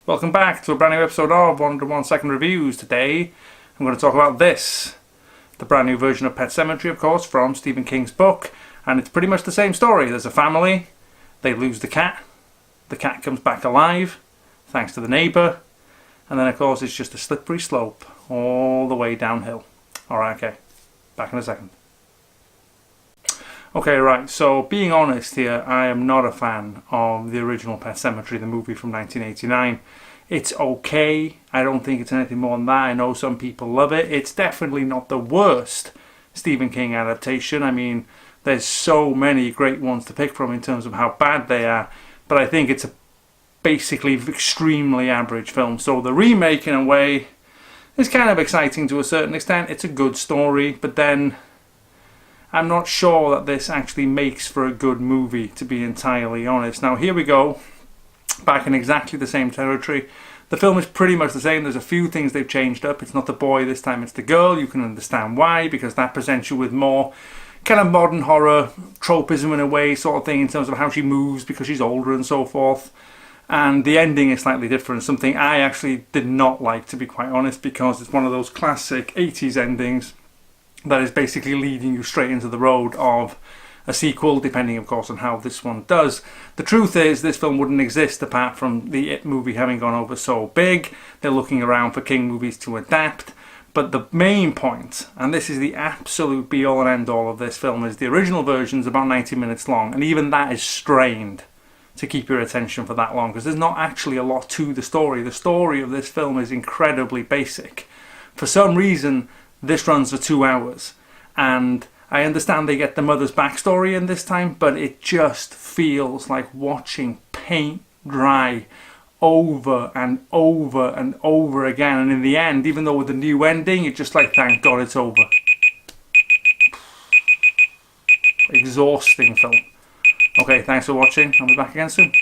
Welcome back to a brand new episode of 101 Second Reviews. Today I'm going to talk about this, the brand new version of Pet Sematary, of course, from Stephen King's book, and it's pretty much the same story. There's a family, they lose the cat comes back alive thanks to the neighbour, and then of course it's just a slippery slope all the way downhill. Alright, okay, back in a second. Okay, right, so being honest here, I am not a fan of the original Pet Sematary, the movie from 1989. It's okay, I don't think it's anything more than that. I know some people love it. It's definitely not the worst Stephen King adaptation. I mean, there's so many great ones to pick from in terms of how bad they are, but I think it's a basically extremely average film. So the remake, in a way, is kind of exciting to a certain extent. It's a good story, but then I'm not sure that this actually makes for a good movie, to be entirely honest. Now here we go, back in exactly the same territory. The film is pretty much the same. There's a few things they've changed up. It's not the boy this time, it's the girl. You can understand why, because that presents you with more kind of modern horror tropism in a way, sort of thing, in terms of how she moves because she's older and so forth. And the ending is slightly different, something I actually did not like, to be quite honest, because it's one of those classic 80s endings that is basically leading you straight into the road of a sequel, depending of course on how this one does. The truth is, this film wouldn't exist apart from the It movie having gone over so big. They're looking around for King movies to adapt. But the main point, and this is the absolute be all and end all of this film, is the original version is about 90 minutes long, and even that is strained to keep your attention for that long, because there's not actually a lot to the story. The story of this film is incredibly basic. For some reason, this runs for 2 hours, and I understand they get the mother's backstory in this time, but it just feels like watching paint dry over and over and over again, and in the end, even though with the new ending, you're just like, thank God it's over. Exhausting film. Okay, thanks for watching. I'll be back again soon.